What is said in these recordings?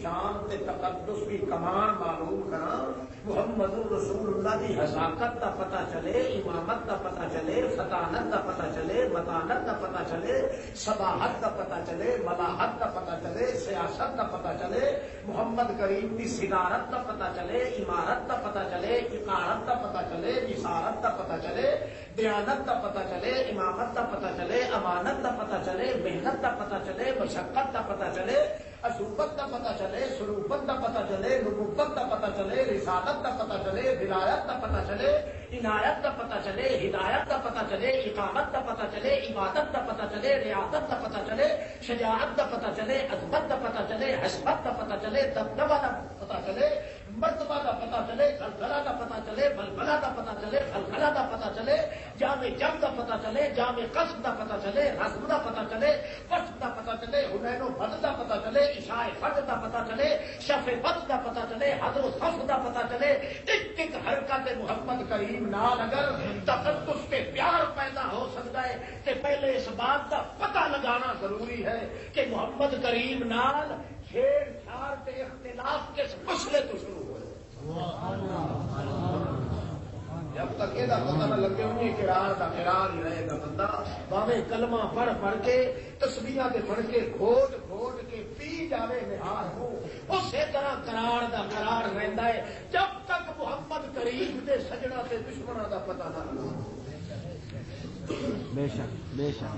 شان تے تقدس کی کمان معلوم کرا، محمد رسول اللہ کی حذاقت کا پتہ چلے، امامت کا پتہ چلے، فطانت کا پتہ چلے، متانت کا پتہ چلے، صباحت کا پتہ چلے، ملاحت کا پتہ چلے، سیاست کا پتہ چلے، محمد کریم کی صدارت کا پتہ چلے، عمارت کا پتہ چلے، اقارت کا پتہ چلے، جسارت کا پتہ چلے، دیانت کا پتہ چلے، امامت کا پتہ چلے، امانت کا پتہ چلے، محنت کا پتہ چلے، مشقت کا پتہ چلے، اصوبت کا پتہ چلے، سلوبت کا پتہ چلے، نبوت کا پتہ چلے، رسالت کا پتہ چلے، ولایت کا پتہ چلے، عنایت کا پتہ چلے، ہدایت کا پتہ چلے، اقامت کا پتہ چلے، عبادت کا پتہ چلے، ریاضت کا پتہ چلے، شجاعت کا پتہ چلے، عظمت کا پتہ چلے، حسبت کا پتہ چلے، دبدبہ کا پتہ چلے، مرتبہ کا پتہ چلے، زلزلہ کا پتہ چلے، بلبلہ کا پتہ چلے، خلخلہ کا پتہ چلے، جامع جم کا پتہ چلے، جامع قصد کا پتہ چلے، رسم کا پتہ چلے، وصف کا پتہ چلے، حنین و بدر کا پتہ چلے، عشاء فجر کا پتہ چلے، شف بدر کا پتہ چلے، حضر و صف کا پتہ چلے، ایک ایک حرکت محمد کریم نال اگر تقدس کے پیار پیدا ہو سکتا ہے کہ پہلے اس بات کا پتہ لگانا ضروری ہے کہ محمد کریم نال چھیڑ چھاڑ کے اختلاف کس مسئلے تو شروع ہوئے۔ جب تک یہ پتہ نہ لگے انہیں قرار کا قرار ہی رہے گا بندہ، باویں کلمہ پڑھ پڑھ کے تسبیحاں تے پڑھ کے گھوٹ گھوٹ کے پی جاوے نہار ہو، اسی طرح قرار دا قرار رہندا ہے جب تک محمد کریم دے سجنا تے دشمناں دا پتہ نہ لگے۔ بے شک بے شک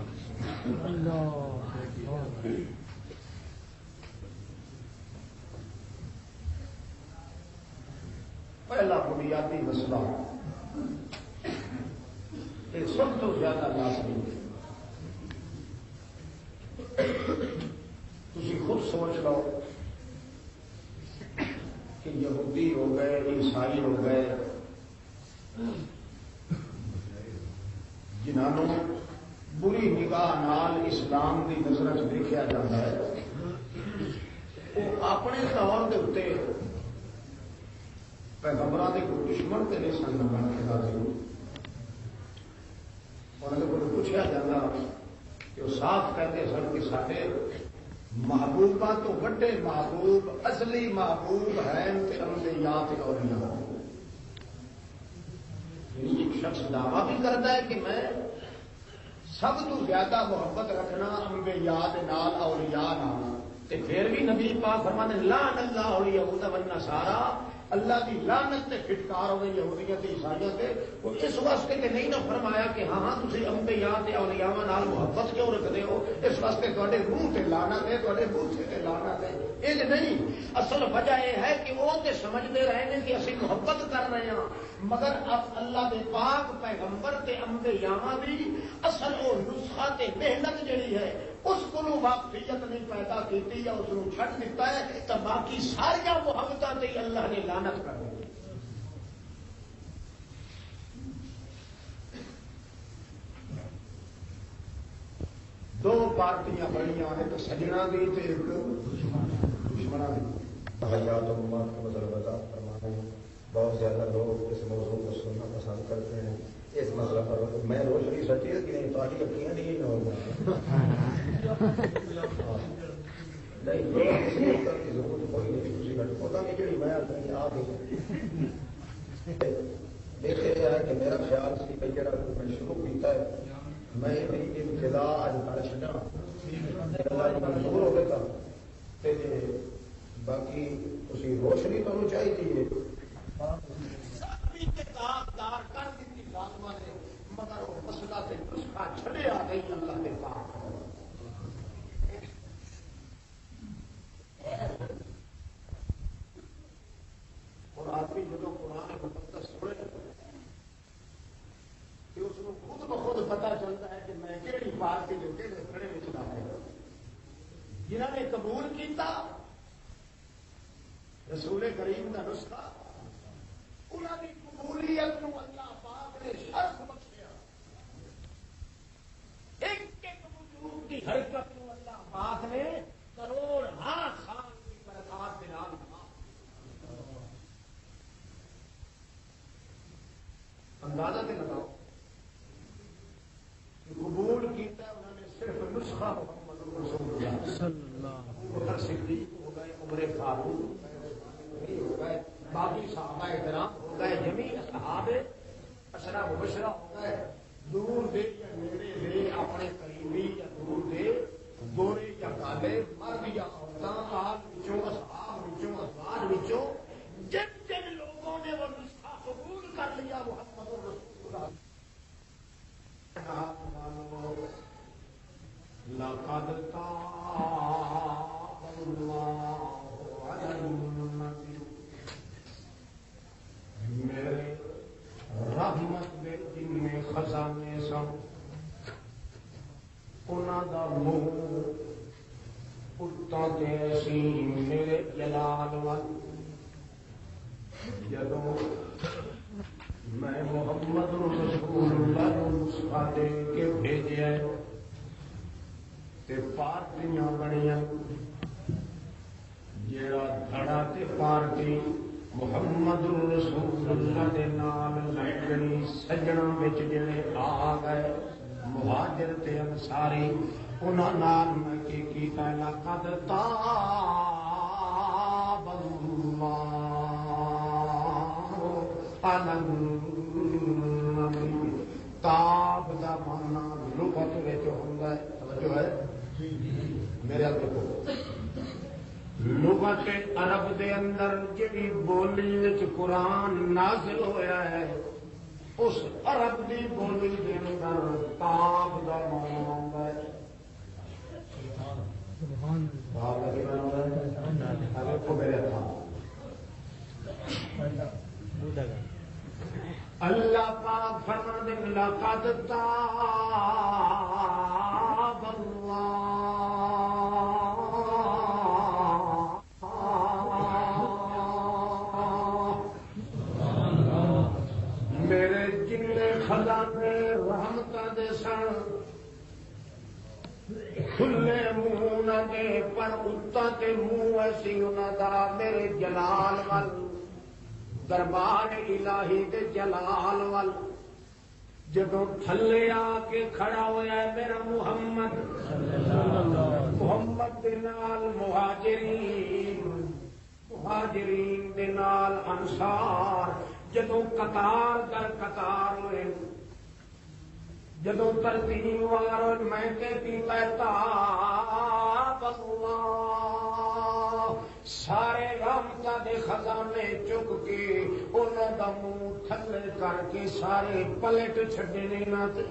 پہلا بنیادی مسئلہ یہ سب تو زیادہ لازمی ہے، تسی خود سوچ لو کہ یہودی ہو گئے، عیسائی ہو گئے، جنہوں بری نگاہ نال اسلام کی نظر چ دیکھا جاتا ہے، وہ اپنے طور کے اتنے پیغمبروں کے کوئی دشمن کے نہیں سن بن کے حاضر، اور اگر کوئی پوچھا جاتا کہ وہ صاف کہتے سن کہ سارے محبوبہ تو بڑے محبوب اصلی محبوب ہیں انبیاء تے اولیاء۔ یعنی ایک شخص دعویٰ بھی کرتا ہے کہ میں سب تو زیادہ محبت رکھنا انبیاء دے نال اولیاء نال، تے پھر بھی نبی پاک فرماتے ہیں لعن اللہ الیہود والنصارى، اللہ کی لعنت تے پھٹکار ہوئے یہودیاں تے عیسائیاں تے، وہ اس واسطے کہ نہیں نہ فرمایا کہ ہاں تسی انبیاء تے اولیاء نال محبت کیوں رکھتے ہو، اس واسطے تواڈے منہ تے لعنت ہے، تواڈے بوتھے تے لعنت ہے۔ یہ نہیں، اصل وجہ یہ ہے کہ وہ تے سمجھتے رہے ہیں کہ اسی محبت کر رہے ہیں، مگر اب اللہ دے پاک پیغمبر تے انبیاء بھی اصل وہ نسخہ تے محنت جڑی ہے اس کو واقفیت نہیں پیدا کی یا اس کو چھڈ دیتا ہے تو باقی ساری محبتوں تے اللہ نے لعنت کر دی۔ دو پارٹیاں بڑیاں ایک سجنا دی تے ایک دشمنا دی۔ حیات و ممات کا مسئلہ بتا فرمانے، بہت زیادہ لوگ اس موضوع کو سننا پسند کرتے ہیں، اس مسئلہ پر میں روشنی سچی ہے کہ نہیں تاری اپنیاں نہیں ہو نہیں ضرورت کوئی نہیں، کسی کا پتا نہیں کہ میں اپنی آپ دیکھے ہے کہ میرا خیال سی کہ جڑا میں شروع کیتا ہے میں میری ابتدا اج کر چڑھا منظور ہوئے گا، باقی اسی روشنی تو چاہیے دار کر دیتی فاطمہ نے، مگر وہ مسئلہ سے نسخہ چھڑے آ گئی اللہ کے پاک۔ اور آدمی جب قرآن مقدس سنے کہ اس کو خود بخود پتا چلتا ہے کہ میں کہڑی پارٹی جو کہڑے کھڑے میں چلا ہے، جنہوں نے قبول کیتا رسول کریم کا نسخہ، انہوں کی قبولیت کو اللہ پاک نے شرف بخشیا، ایک ایک وجود کی حرکت کو اللہ پاک نے کروڑ ہاں خان کی برکات دلال اندازہ سے لگاؤ قبول کیتا انہوں نے صرف نسخہ محمد رسول اللہ صدیق ہو گئے، عمر فاروق ہو گئے، باقی صحابہ کرام ہو گئے، جمی اصحاب عشرہ مبشرہ ہو گئے، دور دے یا نیڑے دے، اپنے قریبی یا دور دے، گورے یا کالے، مرد یا عورتاں، آل وچوں، اصحاب وچوں، ازواج وچوں، جن جن لوگوں نے وہ نسخہ قبول کر لیا محمد رسول اللہ لقد تاب اللہ علی النبی، میرے رحمت دے جن خزانے سن انہاں دا منہ اتاں تے سی میرے جلال وال، جدوں میں محمد رسول اللہ نسخہ دے کے بھیجیا تے پارٹیاں بنیاں، جیڑا دھڑا تے پارٹی محمد رسول اللہ دے نال لگنی سجنا وچ جڑے آ گئے مہاجر تے انصاری، انہاں نال میں کی کیتا لقد تاب اللہ علی النبی، تاب دا معنی لغت وچ ہوندا ہے، توجہ ہے میرے دیکھو، لغت عرب دے اندر جڑی بولی وچ قرآن نازل ہویا ہے اس عرب دی بولی دے اندر تاب دا معنی ہوندا ہے، تاب دا معنی ہوندا ہے، دیکھو میرے ہاتھ اللہ پاک فرماتے ہیں لقد تاب اللہ میرے جن خزانے رحمت دے سن کھلے منہ نہ دے پر اتاں تے منہ ایسی انہاں دا میرے جلال وال، دربار الہی دے جلال وال، جدوں تھلے آ کے کھڑا ہویا ہے میرا محمد، محمد دے نال مہاجرین دے نال انصار، جدوں قطار در قطار ہوئے، جدوں ترتیب وار میں تے پیتا تاب اللہ، سارے رحمتاں دے خزانے چک کے انہاں دا منہ تھلے کر کے سارے پلٹ چھڈنے نہ تے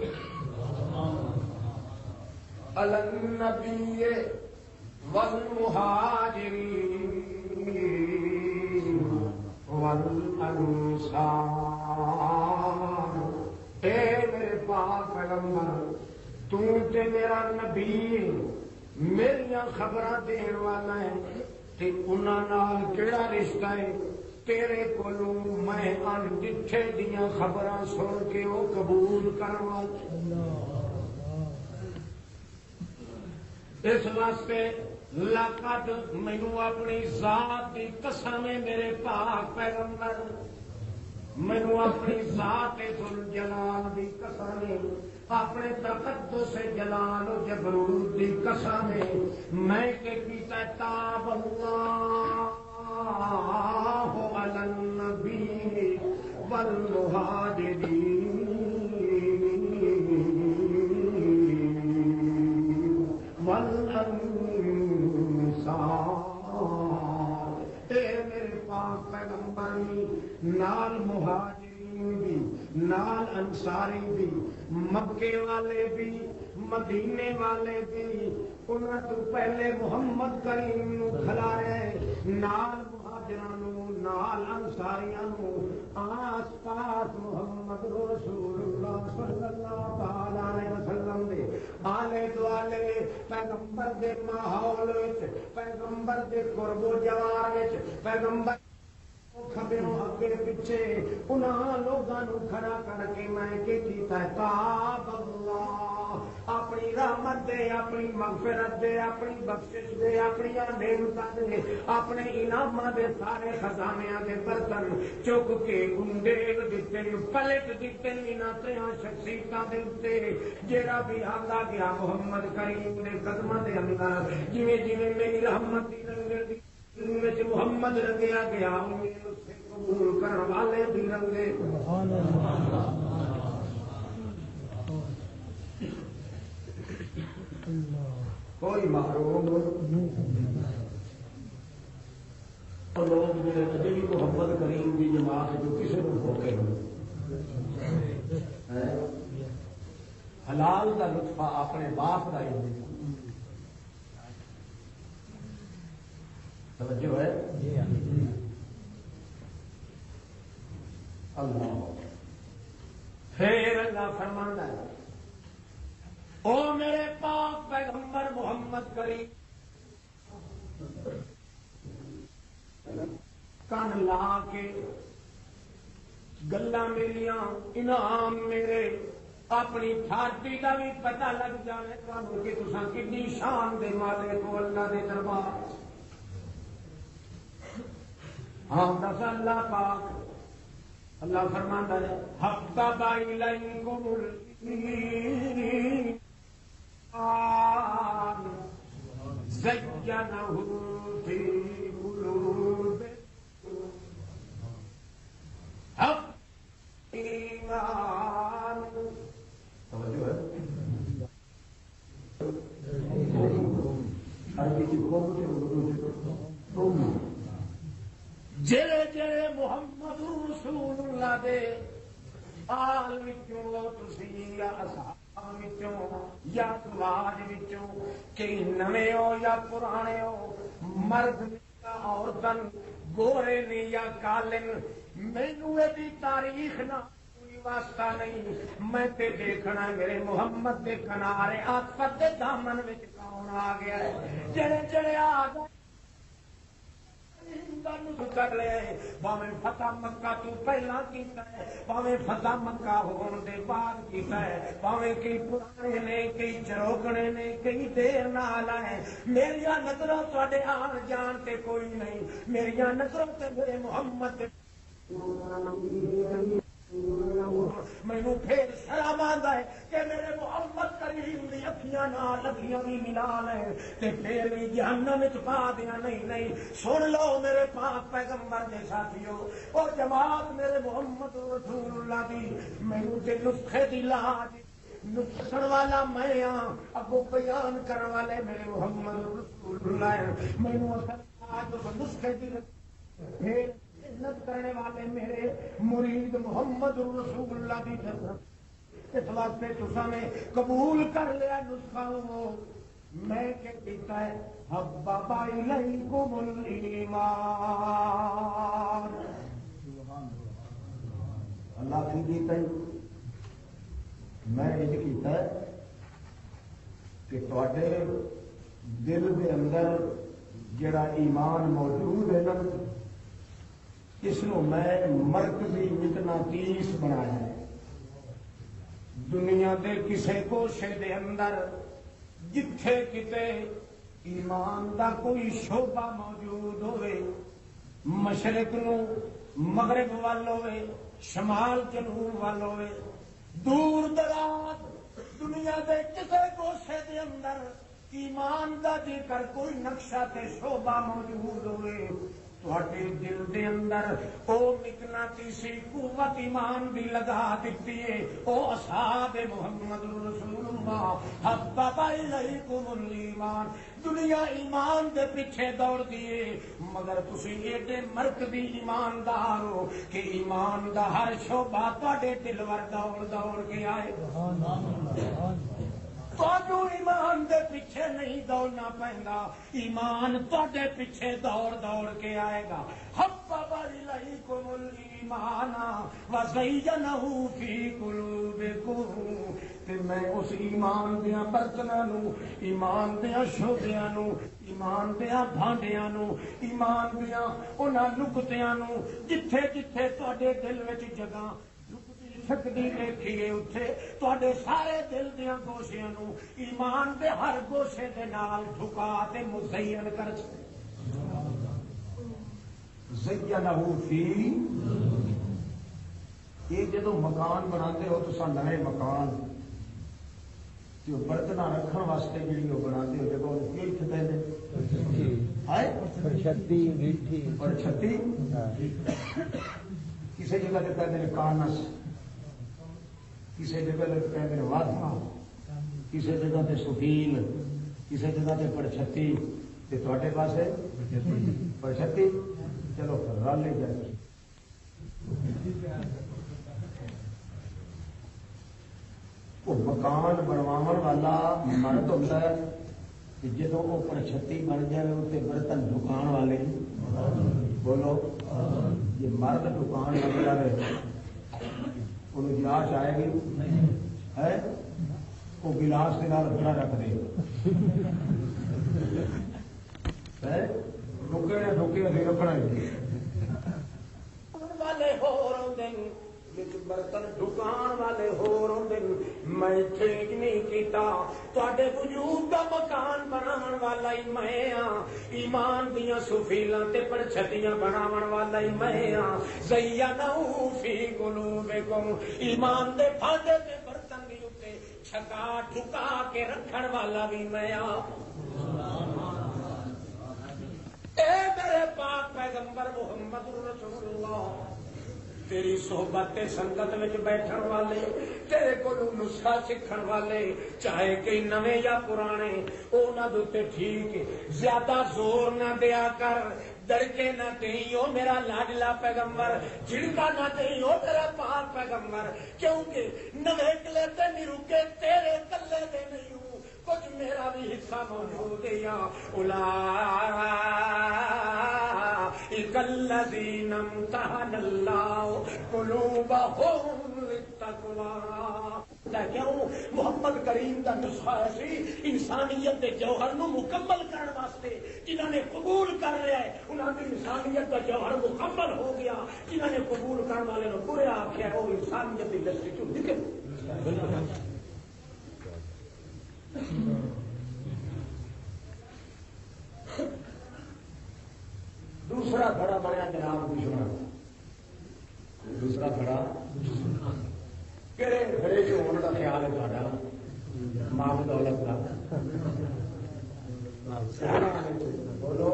النبی والمہاجرین والانصار، اے میرے پاک پیغمبر تو تے میرا نبی میریاں خبراں دین والا ہے تے انہاں نال کیڑا رشتہ ہے تیرے کولوں میں ان ڈٹھے دیاں خبراں سن کے وہ قبول کروا، اس واسطے لقد مینوں اپنی ذات دی قسم ہے میرے پاک پیغمبر، مینوں اپنی ذات ذوالجلال دی قسم ہے، اپنے تقدس جلال و جبروت دی قسم ہے، میں کہ کیتا تاب اللہ علی النبی والمہاجرین والانصار، اے میرے پاک پیغمبر نال مہاجرین بھی نال انصاری بھی مکے والے بھی مدینے والے بھی انہاں تو پہلے محمد کریم نو کھلایا نال مہاجرانوں نال انصاریاں آس پاس محمد رسول اللہ صلی اللہ علیہ وسلم دے آلے دوالے پیغمبر دے ماحول وچ پیغمبر دے قرب و جوار وچ پیغمبر کھبروں اگے پیچھے انہاں لوگاں نو کھڑا کر کے میں کہ کیتا تاب اللہ اپنی رحمت دے اپنی مغفرت دے اپنی بخشش دے اپنی نعمتاں دے اپنے انعاماں دے سارے خزانیاں دے برتن چک کے انڈیل دتے پلٹ دتے انہاں تیاں شخصیتاں دے اوتے جیڑا بھی آندا گیا محمد کریم دے قدماں دے اندر جویں جویں میری رحمت دی رنگل دی محمد رنگیا گیا قبول کرنے والے بھی رنگے. کوئی محروم لوگ میرے نبی محمد کریم کی جماعت جو کسی کو دھوکے حلال کا لطفہ اپنے باپ کا ہی توجہ ہے. اللہ پھر اللہ فرمانا ہے او میرے پاک پیغمبر محمد کریم کان لا کے گلا میریاں انعام میرے اپنی تھاٹی کا بھی پتہ لگ جائے تمہیں کہ تساں کتنی شان دے مالک کو اللہ دے دربار. ہاں دس اللہ پاک اللہ فرماندا ہے حبب الیکم الایمان زینہ فی قلوبکم حب ایمان. توجہ ہے عربی کی قوم سے اردو سے جڑے جڑے محمد رسول اللہ دے آل وچوں تسی یا اصحاب وچوں یا سماج وچوں کئی نویں ہو یا پرانے ہو مرد یا عورتن گورے نے یا کالن مینوں دی تاریخ نہ کوئی واسطہ نہیں. میں تے دیکھنا میرے محمد دے کنارے عاطفت دے دامن وچ کون آ گیا ہے. جڑے جڑے آ گئے کر لے باویں فتح مکہ تو پہلا کیتا ہے باویں فتح مکہ ہون دے بعد کیتا ہے باویں کئی پرانے نے کئی چروکنے نے کئی دیر نال آئے. میریاں نظروں تواڈے آن جان تے کوئی نہیں. میریاں نظروں تے میرے محمد مینوں پھر شرم آندا ہے کہ میرے محمد کریم دی اکھیاں نال اکھیاں بھی ملا لے تے پھر بھی جہنم وچ پا دیا. نہیں سن لو میرے پاک پیغمبر دے ساتھیو او جماعت میرے محمد رسول اللہ دی مینوں تے نسخے دی لاج نسخن والا میں ہاں اگو بیان کرن والے میرے محمد رسول اللہ. مینوں اصل اس نسخے دی پھر محنت کرنے والے میرے مرید محمد رسول اللہ کی طرف. اس واسطے تساں نے قبول کر لیا نسخہ وہ میں کہ کیتا ہے حبب الیکم الایمان. اللہ کی کیتا ہے میں یہ کیتا ہے کہ تواڈے دل دے اندر جڑا ایمان موجود ہے نا اس نو میں مرکزی مقناطیس بنایا ہے. دنیا دے کسے گوشے دے اندر جتھے کتے ایمان دا کوئی شعبہ موجود ہوئے مشرق نو مغرب وال ہوئے شمال جنوب وال ہوئے دور دراز دنیا دے کسے گوشے دے اندر ایمان دا جے کر کوئی نقشہ تے شعبہ موجود ہوئے تواڈے دل دے اندر او مقناطیسی قوت ایمان دی لگا دتی ہے. او اصحاب محمد رسول اللہ حبب الیکم الایمان. دنیا ایمان دے پیچھے دوڑ دیے مگر تسی ایڈے مرکزی ایماندار ہو کہ ایمان دا ہر شعبہ تواڈے دل ور دوڑ دوڑ کے آئے. تو ایمان دے پیچھے نہیں دوڑنا پہندا ایمان تواڈے پیچھے دوڑ دوڑ کے آئے گا. حبب الیکم الایمان وزینہ فی قلوبکم. تے میں اس ایمان دیاں برتناں نو ایمان دیاں شعبیاں نو ایمان دیاں بھانڈیاں نو ایمان دیاں انہاں نقطیاں نو جتھے جتھے تواڈے دل وچ جگہ سکتی دیکھیے اتنے تواڈے سارے دل دیا گوشیاں نو ایمان دے ہر گوشے دے نال ٹھکا تے مزین کر زینہ فی. یہ جدو مکان بناتے ہو تو نئے مکان برتن رکھنے واسطے جی وہ بنا ہو جب کہتے ہیں پرچھتی میٹھی پرچھتی کسی جگہ سے کہتے ہیں کانس، کسی جگہ سے کہتے ہیں وادھا، کسی جگہ سے سفیل، کسی جگہ سے پرچھتی، تھوڑے پاس ہے پرچھتی. چلو رل ہی جائے. وہ مکان بنواو والا مرد ہوتا ہے، جدو وہ پرچھتی بن جائے اسے برتن دکان والے بولو یہ مرد دکان والا ہے انہوں جاچ آئے گی ہے وہ گلاس کے نال بڑا رکھ دے رکے نہ رکے ابھی رکھنا والے ہو برتن دکان والے ہور میں ٹھیک نہیں کیتا تے وجود کا مکان بناون والا ہی میں ہاں، ایمان دیا سفیلاں تے پرچھتیاں بناون والا ہی میں ہاں. زینہو فی قلوبکم ایمان دے بھانڈے تے برتن دی اوتے چھکا ٹھکا کے رکھن والا بھی میں ہاں. اے میرے پاک پیغمبر محمد رسول اللہ تیری صحبت سنگت میں بیٹھن والے تیرے کو نسخہ سیکھن والے چاہے کئی نویں یا پرانے انہوں نے ٹھیک زیادہ زور نہ دیا کر، دڑکے نہ دیں او میرا لاڈلا پیغمبر، جھڑکا نہ دیں او میرا پاک پیغمبر، کیونکہ نویں کلے تے نہیں رکے تیرے کلے دے نہیں ہوں کچھ میرا بھی حصہ موجود ہے. الذین امتحن اللہ قلوبہم للتقوی. کیوں محمد کریم کا نسخہ ایسی انسانیت کے جوہر نو مکمل کرنے واسطے جنہوں نے قبول کر لیا ہے انہوں کی انسانیت کا جوہر مکمل ہو گیا، جنہوں نے قبول کرنے والے نے برے آخیا وہ انسانیت کی دستی چ نکل. دوسرا کھڑا بنیا جناب دشمن، دوسرا کھڑا کہڑے گھڑے چ ہونے کا خیال ہے تھوڑا ماں دولت کا بولو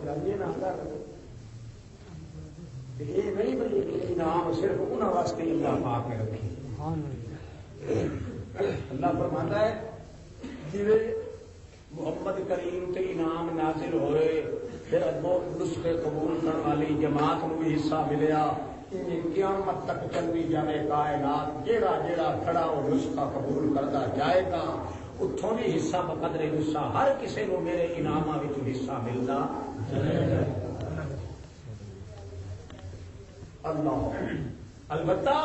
جائیے نا. یہ نہیں بھائی انعام صرف انہوں واسطے اللہ پا کے رکھی. اللہ فرماتا ہے جی محمد کریم تے انعام نازل ہوئے پھر اگوں نسخے قبول کرنے والی جماعت نو بھی حصہ ملیا. قیامت تک چلتی جائے کائنات جیڑا جیڑا کھڑا وہ نسخہ قبول کرتا جائے گا اتوں بھی حصہ بقدر نسخہ ہر کسی کو میرے انعامات وچ حصہ ملتا اللہ. البتہ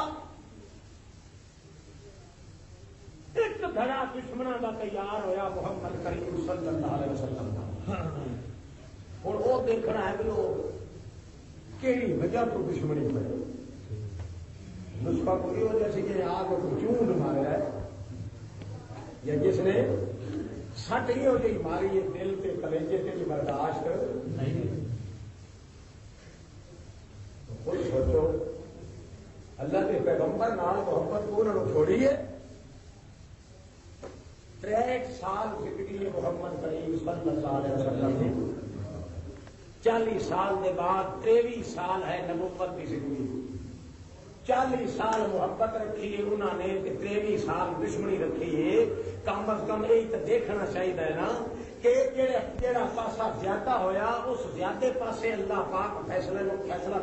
ایک دھڑا دشمنوں کا تیار ہویا محمد کریم صلی اللہ علیہ وسلم کا. اور وہ دیکھنا ہے کہ وہ کہڑی وجہ تو دشمنی پڑے. نسخہ کو یہ وجہ سے کہ آگ کو چونڈ مارا ہے یا جس نے سٹ ہی ہو جی ماری ہے دل کے کلیجے سے برداشت نہیں. کوئی سوچو اللہ کے پیغمبر نال محبت کو انہوں نے چھوڑیے. 63 سال زندگی محمد کریم صلی اللہ علیہ وسلم نے 40 سال کے بعد 23 سال ہے نبوت کی زندگی. 40 سال محبت رکھی ہے انہوں نے 23 سال دشمنی رکھی ہے. کم از کم یہی تو دیکھنا چاہیے نا کہ جہاں پاسا زیادہ ہویا اس زیادہ پاسے اللہ پاک فیصلہ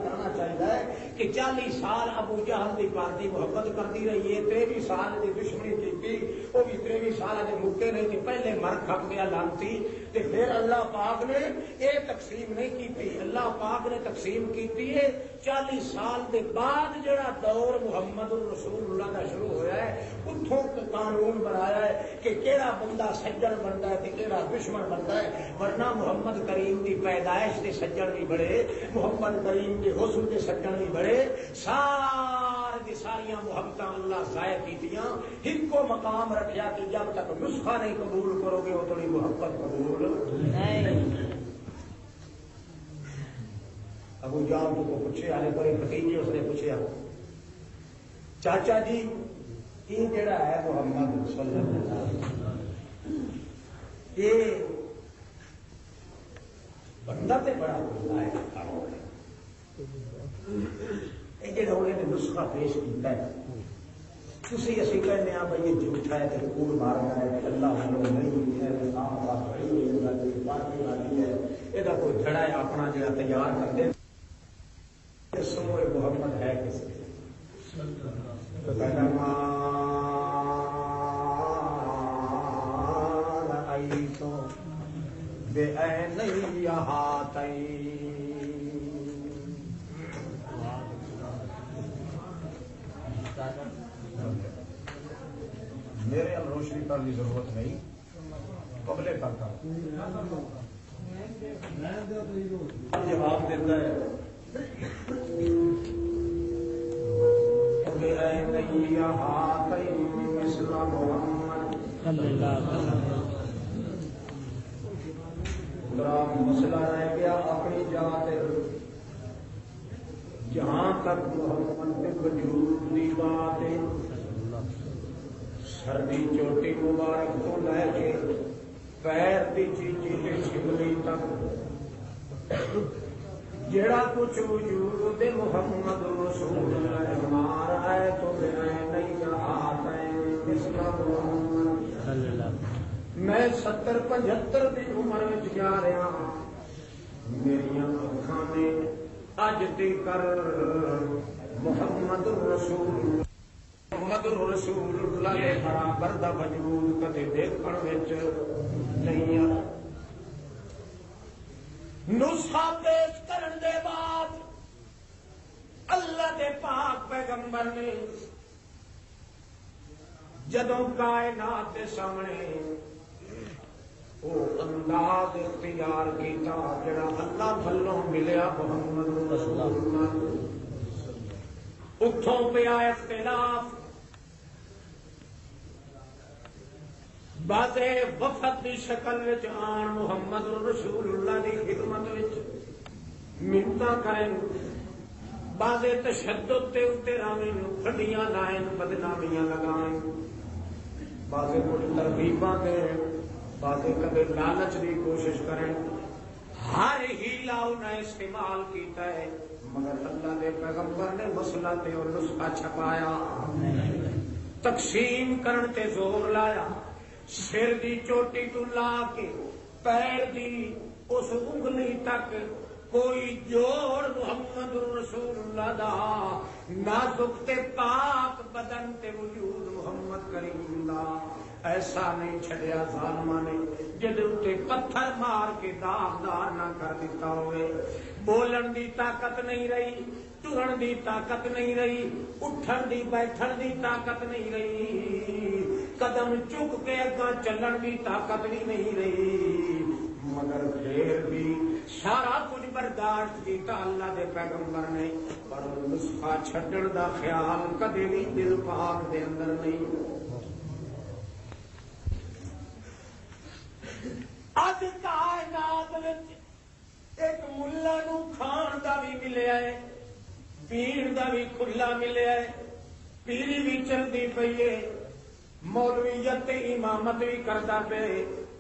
کرنا چاہیے کہ 40 سال ابو جہل کی پارٹی محبت کرتی رہی ہے 23 سال کی دشمنی کی وہ بھی 23 سال کے مکے نہیں تھے پہلے مر کھپ گیا لانتی. پھر اللہ پاک نے یہ تقسیم نہیں کی تھی. اللہ پاک نے تقسیم کی 40 سال کے بعد جڑا دور محمد رسول اللہ کا شروع ہوا ہے اتوں قانون بنایا ہے کہ کہڑا بندہ سجن بنتا ہے کہڑا دشمن بنتا ہے. ورنہ محمد کریم کی پیدائش کے سجن بھی بڑے، محمد کریم کے حسن کے سجن بھی بڑے. ساریاں محبت اللہ ضائع کی ایک کو مقام رکھا کہ جب تک نسخہ نہیں قبول کرو گے وہ تھوڑی محبت قبول نہیں. ابو جان کو پوچھے آنے پر بھتیجے اس نے پوچھا چاچا جی یہ جڑا ہے محمد صلی اللہ علیہ وسلم یہ بندہ تے بڑا ہوتا ہے یہ جڑا انہیں نسخہ پیش کیتا ہے تسی اسی کہنے ہیں بھائی یہ جھوٹا ہے تے کوڑ مارنا ہے کہ اللہ والوں نہیں ہے کام بات بڑی ہوئی ہے پارٹی والی ہے یہ کوئی جڑا ہے اپنا جڑا تیار کر دے سمو محمد ہے کس بے نہیں میرے اب روشنی کرنے کی ضرورت نہیں قبلے کرتا جواب دیتا ہے مسئلہ رہ گیا اپنی ذات جہاں تک محمد کے وجود کی بات ہے سردی چوٹی مبارک کو لے کے پیر کی چیزیں شملی تک جڑا کچھ وجود محمد رسول اللہ ہمارا ہے تو نہیں میں 70-75 کی عمر میں جا رہا میری اکھاں نے اج تیکر محمد رسول اللہ کے برابر دا وجود کدے دیکھن وچ نہیں آیا نسخہ پیش کرن دے بعد اللہ دے پاک پیغمبر نے جدوں کائنات دے سامنے وہ انداز اختیار کیتا جڑا اللہ بھلوں ملیا محمد رسول اللہ اتھوں پہ آیا اختلاف بعض وفد کی شکل وچ آن محمد رسول اللہ کی خدمت وچ منتاں کریں بعض تشدد تے اتنے راویں کھڈیاں لائیں بدنامیاں لگائیں بعض کچھ ترغیباں دیں بعض کدے لالچ کی کوشش کریں ہر ہیلا انہیں استعمال کیتا ہے مگر اللہ کے پیغمبر نے مسئلہ تے اور نسخہ چھپایا تقسیم کرن تے زور لایا سر دی چوٹی تو لا کے پیر دی اس انگلی تک کوئی جوڑ محمد رسول اللہ دا نازک تے پاک بدن تے وجود محمد کریم دا ایسا نہیں چھڑیا ظالماں نے جدے اتے پتھر مار کے داغدار نہ کر دیتا ہوئے بولن دی طاقت نہیں رہی ٹرن دی طاقت نہیں رہی اٹھن دی بیٹھن دی طاقت نہیں رہی قدم چک کے اگاں چلن دی طاقت بھی نہیں رہی مگر پھر بھی سارا کچھ برداشت کیتا اللہ دے پیغمبر نے پر نسخہ چھڈن دا خیال کدے بھی دل پاک دے اندر نہیں اج کائنات وچ ایک ملا نو کھان دا بھی ملیا ہے پیر دا بھی کھلا ملیا ہے پیری بھی چلتی پئی ہے مولویت تے امامت بھی کرتا پے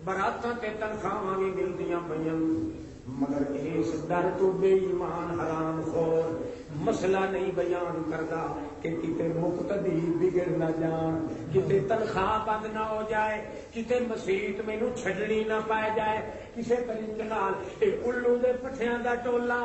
براتاں تے تنخواہاں بھی ملدیاں پئیاں مگر اس ڈر تو بے ایمان حرام خور مسئلہ نہیں بیان کرتا کہ کتے مقتدی بگڑ نہ جان کتے تنخواہ بند نہ ہو جائے کتے مسیت مینوں چھڈنی نہ پائے جائے کسے طریقے نال اے الو دے پٹھیاں دا ٹولا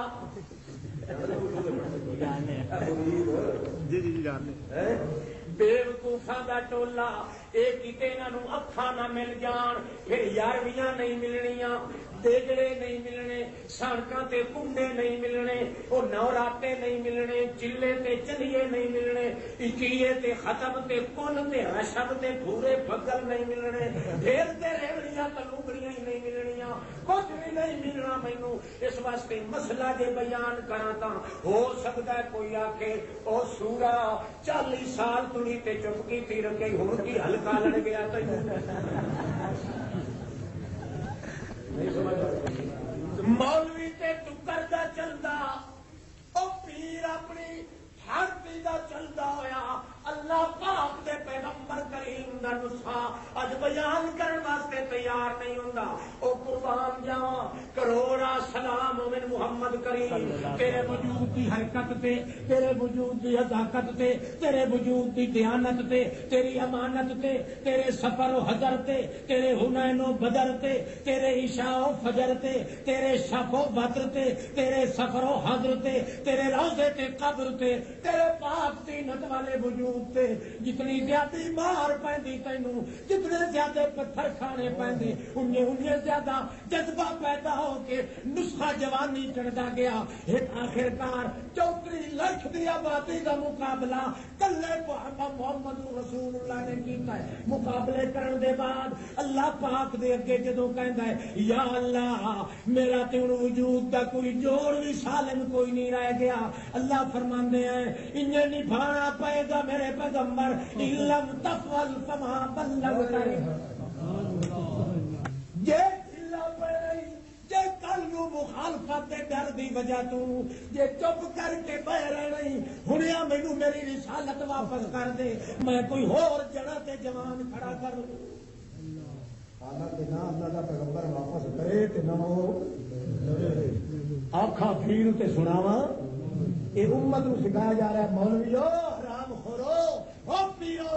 بےوقوفاں دا ٹولا اے کتے انہاں اکھاں نہ مل جان پھر یارویاں نہیں ملنیاں دیگڑے نہیں ملنے سڑکاں تے کنڈے نہیں ملنے وہ نوراتے نہیں ملنے چلے تے چلیے نہیں ملنے اکیے تے ختم تے کل تے رشب تے بھورے بگل نہیں ملنے ڈھیر تے ریوڑیاں تے لوگڑیاں ہی نہیں ملنیاں کچھ بھی نہیں ملنا مینوں اس واسطے مسئلہ جے بیان کراں تاں ہو سکتا ہے کوئی آکھے او سورا 40 سال تڑی تے چپ کیتی رکھی ہن کی ہلکا لڑ گیا مولوی تے ٹکر دا چلدا او پیر اپنی ہر دا چلدا ہویا اللہ پاک دے پیغمبر کریم دا نسخہ اج بیان کرن واسطے تیار نہیں ہوندا او قربان جاواں کروڑا سلام مومن محمد کریم تیرے وجود دی حرکت تے تیرے وجود دی حذاقت تے تیرے وجود دی دیانت تے تیری امانت تے تیرے سفر و حضر تے تیرے حنین و بدر تے تیرے عشاء و فجر تے تیرے شف و بدر تے تیرے سفر و حضر تے تیرے روضے تے قبر تے تیرے پاک زینت والے وجود تے جتنی زیادہ مار پیندی تینوں جتنے زیادہ پتھر کھانے پیندے انہیں زیادہ جذبہ پیدا ہو کے نسخہ جوانی چڑھتا گیا ایک آخرکار 34 لاکھ دی آبادی کا مقابلہ کلے محمد رسول اللہ نے کیتا ہے مقابلے کرن دے بعد اللہ پاک دے اگے جدوں کہندا ہے یا اللہ میرا تے وجود دا کوئی جوڑ بھی سالم کوئی نہیں رہ گیا اللہ فرماندے ہیں انہیں نبھانا پائے گا میرے پیغمبر علم تفول فما بلغت جے ڈھلا پڑ رہی جے کل نو مخالفت دے ڈر دی وجہ تو جے چپ کر کے بہ رہی ہنیا مینوں میری رسالت واپس کر دے میں کوئی ہور جڑا تے جوان کھڑا کر حالانکہ نہ اللہ کا پیغمبر واپس کرے تے نہ وہ آخا پھیر تے سناواں یہ امت نو سکھایا جا رہا ہے مولویو حرام خورو او پیو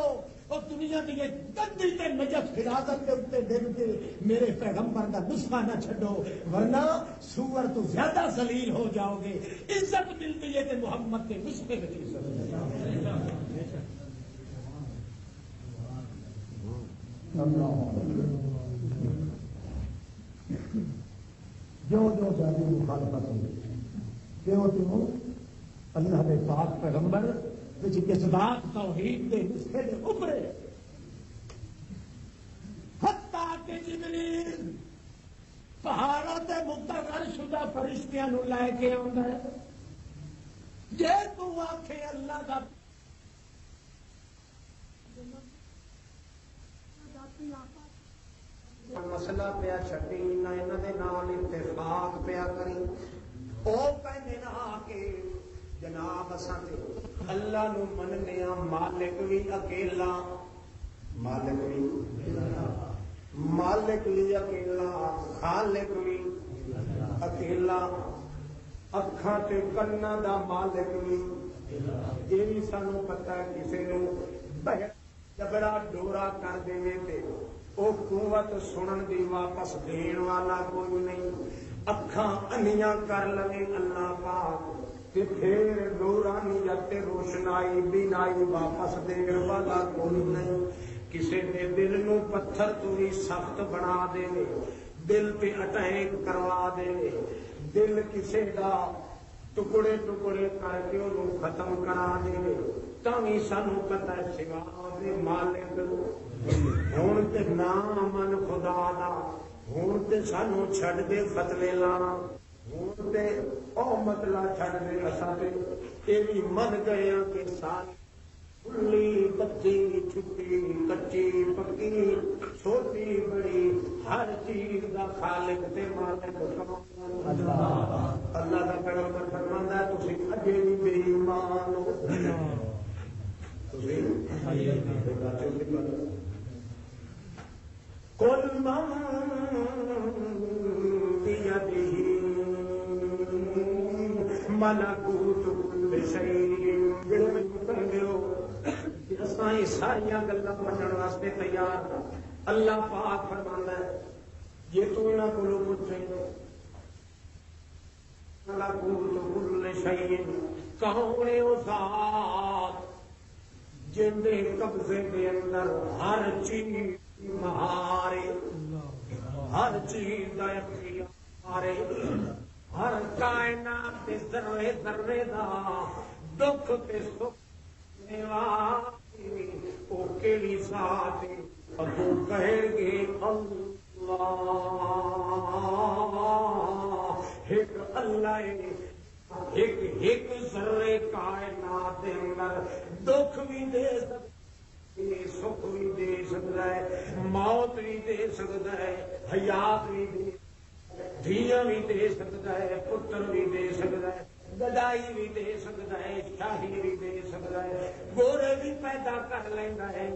اور دنیا کی گندی تے نجس خلافت کے اتنے ڈگ کے میرے پیغمبر کا نسخہ نہ چھڈو ورنہ سور تو زیادہ ذلیل ہو جاؤ گے عزت ملتی ہے تے محمد کے نسخے میں جو زیادہ مخالفت ہوئی کیوں تم اللہ کے پاک پیغمبر کس بات توحید دے نسخے دے ابھرے حتیٰ کہ جبریل پہاڑوں تے مقرر شدہ فرشتیاں نو لے کے آندا ہے جے تو آکھے اللہ دا مسئلہ پیا چھٹی نہ انہاں دے نال اتفاق پیا کری او کہندے نہ کہ جناب اساں تے اللہ نو مننے مالک بھی اکیلا مالک بھی اکیلا خالق بھی اکیلا اکھاں تے کناں دا مالک بھی یہ بھی سانو پتہ ہے کسی نو جبڑا ڈورا کر دے تے او قوت سنن دی واپس دین والا کوئی نہیں اکھاں انیاں کر لوے اللہ پاک تے پھر نورانیت روشنائی بینائی واپس دین والا کوئی نہیں کسی نے دل نو پتھر تو بھی سخت بنا دے دل پہ اٹیک کروا دے دل کسی دا ٹکڑے ٹکڑے کر کے انہوں ختم کرا دے تاوی سانو پتہ ہے سوا دے مالک ہون تے نام من خدا دا ہون تے سانو چھڈ دے فتوے لانا ہون تے او مطلع چھڈ دے اساں تے اے بھی من گئے کہ ساری کھلی بچی چھٹی کچی پکی چھوٹی بڑی ہر چیز دا خالق تے مالک اللہ دا پیغمبر فرماندا ہے تسی اجے بھی بے ایمان ہو قل من بیدہ ملکوت کل شیء جڑے میں کہندے ہو کہ اساں یہ ساری گلاں منن واسطے تیار ہاں اللہ پاک فرماندا ہے یہ تو انہاں کولوں پوچھے ملکوت کل شیء کون ہے وہ ذات جن دے قبضے کے اندر ہر چیز مہارے ہر چیز دا اختیار ہر کائنات تے ذرے ذرے دا دکھ تے سکھ او کیڑی ذات ابو کہیں گے اللہ ایک اللہ ایک ایک ذرے کائنات دے اندر دکھ بھی دے سکتا سکھ بھی دے سکتا ہے موت بھی دے سکتا ہے حیات بھی دے دھیاں بھی دے سکتا ہے پتر بھی دے سکتا ہے گدائی بھی دے سکتا ہے، شاہی بھی دے سکتا ہے، گورے بھی پیدا کر لینا ہے،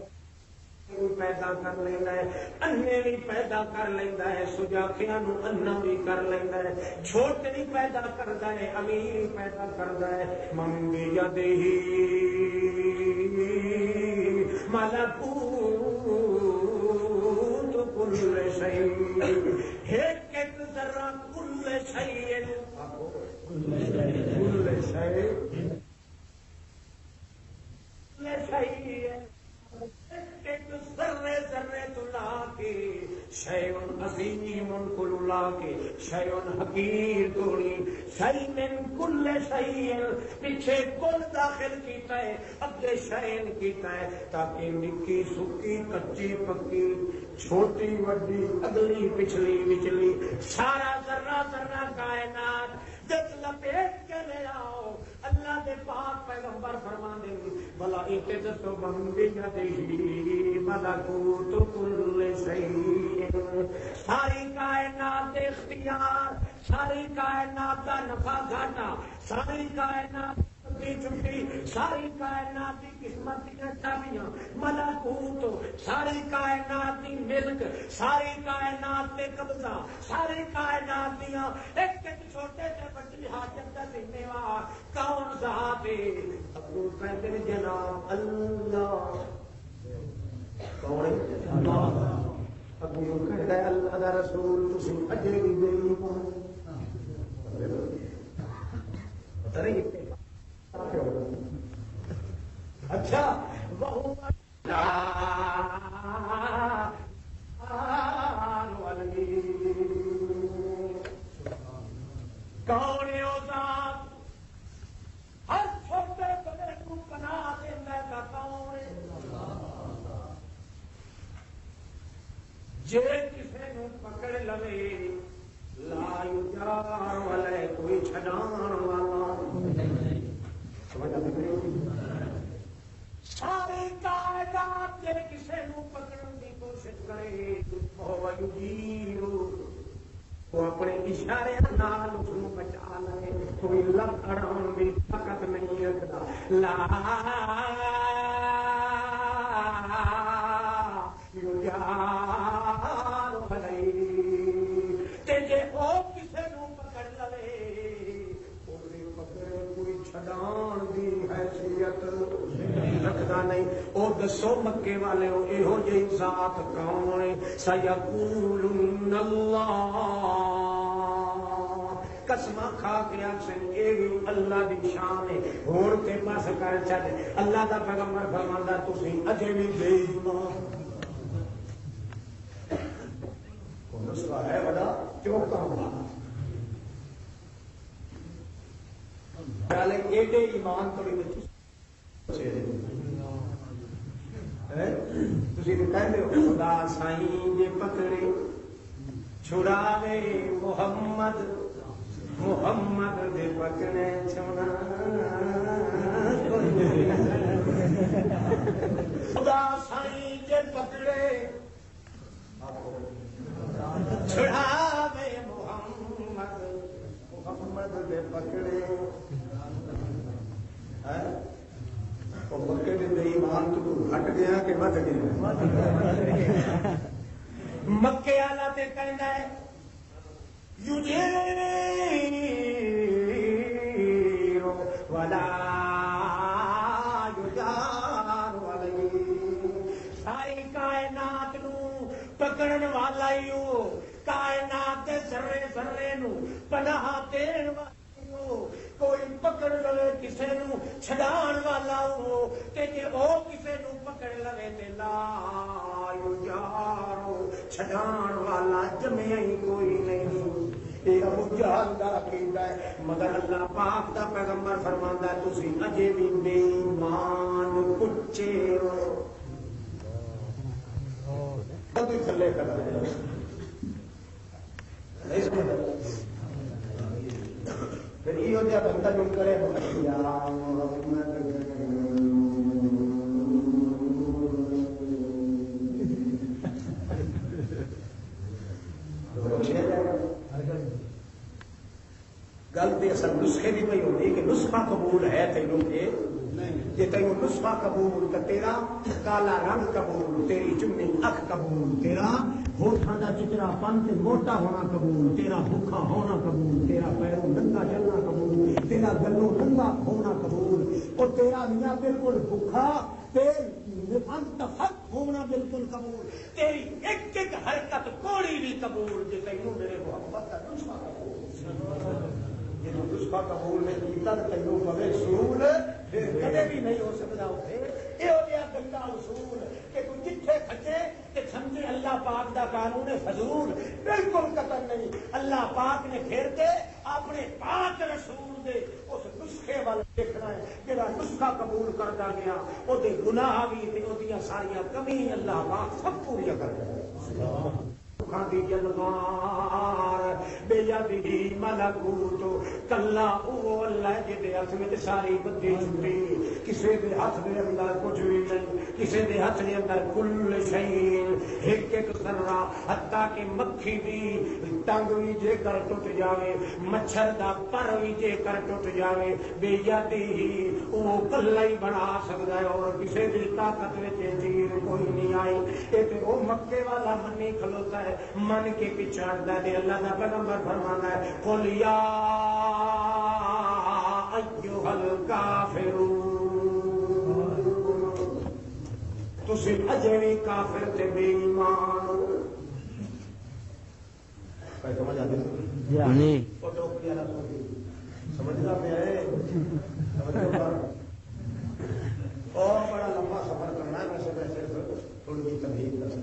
پیدا کر لینا ہے، انے بھی پیدا کر لینا ہے، سجاخیاں نو انا بھی کر لینا ہے، چھوٹے بھی پیدا کرتا ہے، امیر بھی پیدا کرتا ہے، منگی یدہی ملکوت کل شیء، ایک ایک ذرہ کل شیء، کل شیء، کل شیء، ایک ذرے ذرے تو لا کے شیء عظیم کل لا کے شیء حقیر توڑی شیء من کل شیء، پیچھے کل داخل کیتا ہے، اگے شیء کیتا ہے، تاکہ نکی سکی کچی پکی چھوٹی وڈی اگلی پچھلی وچلی سارا ذرہ ذرہ کائنات جب لپیٹ کے لے آؤ، اللہ دے پاک پیغمبر فرماندے بلا عزت و بندگی ملکوت کل شیء، ساری کائنات اختیار، ساری کائنات کا نفع گھاٹا، ساری کائنات کی چھٹی، ساری کائنات کی قسمت کی چابیاں ملکوت، ساری کائنات کی ملک، ساری کائنات کے قبضہ، ساری کائنات دیا ایک ایک چھوٹے سے بڑی حاجت کا ذمہ وار کون ذات ہے؟ ابو بکر جناب اللہ، کون ہے؟ اللہ۔ ابو بکر ہے اللہ دا رسول، تسی اجے بھی بے ایمان، پتہ نہیں اچھا وہ کون ہے وہ ذات ہر چھوٹے بڑے کو پناہ دینا کا کون ہے؟ جے کسے نو پکڑ لوے لا یجار والے کوئی چھڈان والا، ساری کائنات جے کسے نو پکڑن کی کوشش کرے وہ یجیرو، وہ اپنے اشارے نال اس کو بچا لے، کوئی لب اڑان بھی طاقت نہیں رکھتا، لا یجار علیہ، تے جے او کسے نو پکڑ لے اوے پکڑ کوئی چھڈان دی حیثیت رکھدا نہیں۔ او دسو مکے والے ہو یہو جی ذات کون ہے؟ سیقولن اللہ، قسم کھا کے آخر یہ بھی اللہ دی شان ہے، ہور تے پاس کر چھڈ، اللہ دا پیغمبر فرماندا تسی اجے بھی بے ایمان، مسئلہ ہے بڑا چوکا ہوا، ایڈے ایمان تھوڑی بچی تھی کہتے ہو خدا سائیں جے پکڑے چھڑاوے محمد، محمد دے پکڑے چھوڑا، خدا سائیں جے پکڑے چھڑاوے محمد، محمد دے پکڑے مکے دے ایمان تو ہٹ گیا کہ ود گیا؟ مکے والا تے کہندا ہے یجیر ولا یجار علیہ، ساری کائنات نو پکڑن والا ہی ہو، کائنات دے ذرے ذرے نو پناہ دین والا ہو، کوئی پکڑ لے کسے نو چھڈان والا ہو، تے جے او کسے نو پکڑ لے تے لا یجارو، چھڈان والا جمع ہی کوئی نہیں۔ یہ ابو جہل دا عقیدہ ہے، مگر اللہ پاک دا پیغمبر فرماندا ہے تسی اجے بھی بے ایمان کچے ہو، کوئی تھلے کر دے نہیں سمجھ پھر یہ جا بندہ جو کرے یا محمد گل تو اصل نسخے بھی پہ ہوتی کہ نسخہ قبول ہے تینوں کے جی تینوں نسخہ قبول تو تیرا کالا رنگ قبول تیری چمنی اکھ قبول تیرا ہوٹھاں دا چچرا پن تے موٹا ہونا قبول تیرا بھوکا ہونا قبول تیرا پیروں ننگا چلنا قبول تیرا گلوں ننگا ہونا قبول اور تیرا میاں بالکل بھوکا انتفق ہونا بالکل قبول تیری ایک ایک حرکت کوڑی بھی قبول جی تینوں میرے محبت کا نسخہ قبول نسخہ قبول نے کیتا تینوں پوے سول پھر کدے بھی نہیں ہو سکتا اتنے یہ گندا اصول کہ تو جتھے کھچے کہ سمجھے اللہ پاک دا قانون فضول بالکل قطع نہیں اللہ پاک نے پھر کے اپنے پاک رسول دے اس نسخے والے دیکھنا ہے جہاں نسخہ قبول کرتا گیا وہ گناہ بھی وہ ساریا کمی اللہ پاک سب پوریا کر دیا دی جلوار بے یادی ملکوت کلا او اللہ جے ہاتھ میں ساری بدی چھٹی کسے دے ہاتھ دے اندر کچھ بھی نہیں کسے دے ہاتھ دے اندر کل شیء ایک ایک ذرہ حتیٰ کہ مکھی دی ٹنگ بھی جے کر ٹوٹ جاوے مچھر دا پر بھی جے کر ٹوٹ جاوے بے یادی او کلا ہی بنا سکتا ہے اور کسے دی طاقت وچ چیز کوئی نہیں آئی اے تے او مکے والا منی کھلوتا ہے من کے پچھاڑتا ہے اللہ کا پیغمبر فرمانا ہے قل یا ایھا الکافرون تسی اجے بھی کافر تے بے ایمان ہو سمجھ آتی نہیں سمجھنا پہ ہے اور بڑا لمبا سفر کرنا ہے ویسے ویسے تھوڑی سی تمہید کرنا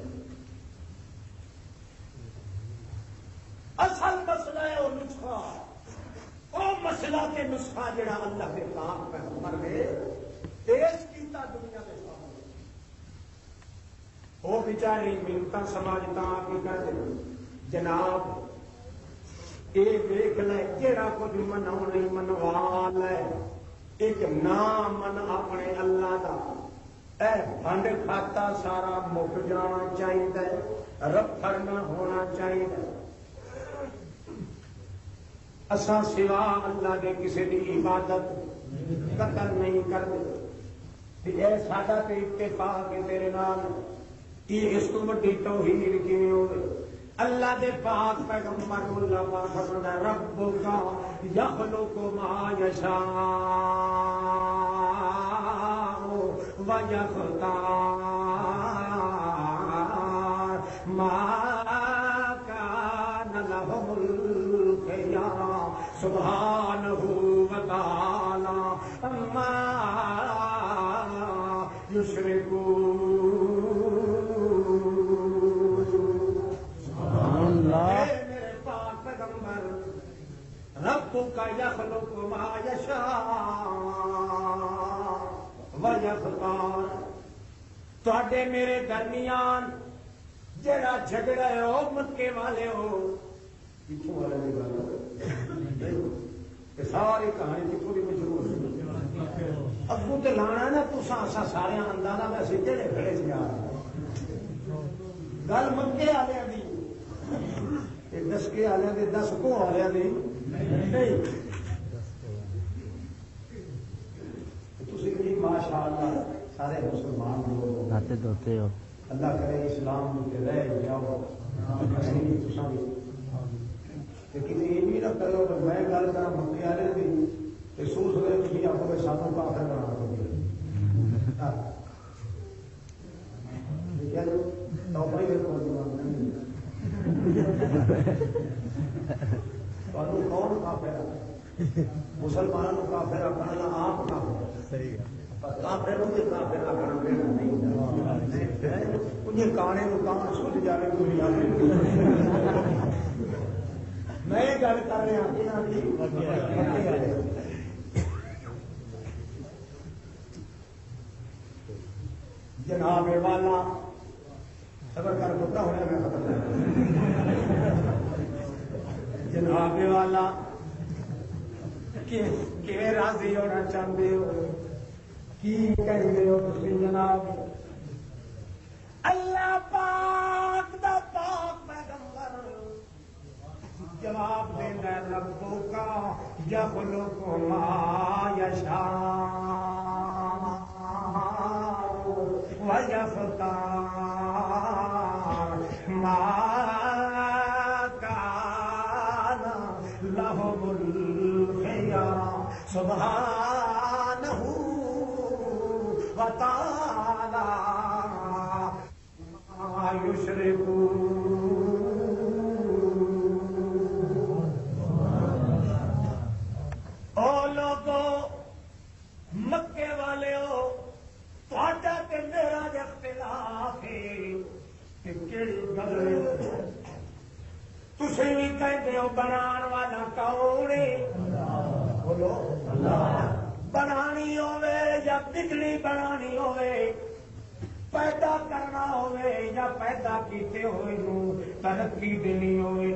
اصل مسئلہ ہے وہ نسخہ وہ مسئلہ کے نسخہ جڑا اللہ کے پاک پیغمبر نے پیش کیتا دنیا کے سامنے وہ بیچاری منتا سماجتا کی کر جناب یہ دیکھ لے جڑا کچھ منو نہیں منوا لے ایک نام من اپنے اللہ دا اے بھنڈ کھاتا سارا مک جانا چاہیے رفڑ نہ ہونا چاہیے اساں سوا اللہ کے کسی کی عبادت قتل نہیں کرتے اے ساڈا تے اتفاق ہے تیرے نال یہ اس کو بڑی توحید کیویں ہوے اللہ دے پاک پیغمبر اللہ پاک فرماتا ہے ربک یخلق ما یشاء و یختار ما کان لهم الخیار سبحانہ وتعالی اما یشرکون میرے پاک پیغمبر ربک یخلق ما یشاء و یختار تواڈے میرے درمیان جڑا جھگڑا ہے او مکے والے ہو پچھوں والے دی گل ساری کہانی پچھوں دی مشہور اگوں تے لانا نا تساں اساں سارے اندازہ ویسے جڑے کھڑے سی یار گل مکے والے دی دس کے والے دی 10 کو والے دی نہیں تسی بھی ماشاءاللہ سارے مسلمان لوگ ناتے دھوتے ہو اللہ کرے اسلام کے رہ جاؤ لیکن یہ بھی نہ کرو کہ میں گل کر مکے والے کی سوچ رہے تھی آپ کو سانوں کافر بنا دو کون کافر مسلمانوں کافر آخنا آپ کافر کافر آخنا نہیں کانے کان سوچ جائے میں گل کر رہا جناب والا خبر کر بتا ہونا میں ختم جناب والا کہ راضی ہونا چاہتے ہو کی کہتے ہو تھی جناب اللہ پاک دا پاک پیغمبر جواب دینا ربوں کا يخلق ما يشاء ويختار ما كان لهم الخيار سبحانه وتعالى ما يشركون. او لوگو مکے والے ہو تہاڈا تے میرا اختلاف ہے کہ کیڑی گل تسی بھی کہندے ہو بنان والا کون ہے؟ بولو بنانی ہوے یا بجلی بنانی ہوے پیدا کرنا ہوے یا پیدا کیتے ہوئے نو ترقی دینی ہوے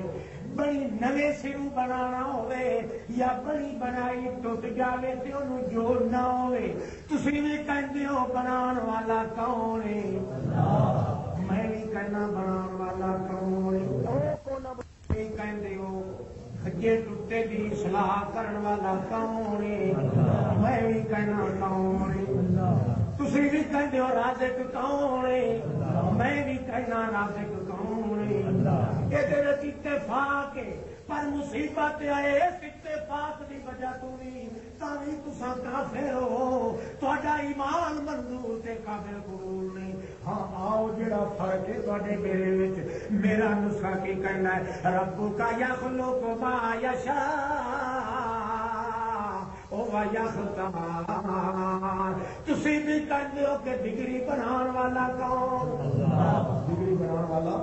بڑی نویں سروں بنانا ہوے یا بڑی بنائی ٹوٹ جاوے تے انہوں جوڑنا ہوے تسی بھی کہندے ہو بنان والا کون ہے؟ میں بھی کہنا بنان والا کون ہے؟ کہندے ہو کھجے ٹوٹے دی اصلاح کرن والا کون ہے؟ میں بھی کہنا کون ہے؟ تسی بھی کہندے ہو رازق کون ہے؟ میں بھی کہنا رازق کون ہے؟ یہ اتفاق ہے پر مصیبت آئے اس اتفاق کی وجہ تو بھی تاوی تساں کافر ہو تہاڈا ایمان منظور تے قابل قبول نہیں. ہاں آؤ جڑا فرق ہے تہاڈے میرے وچ میرا نسخہ کی کہنا ہے ربک یخلق ما یشاء ویختار. تسی بھی کہندے ہو کہ ڈگری بنان والا کون؟ ڈگری بنان والا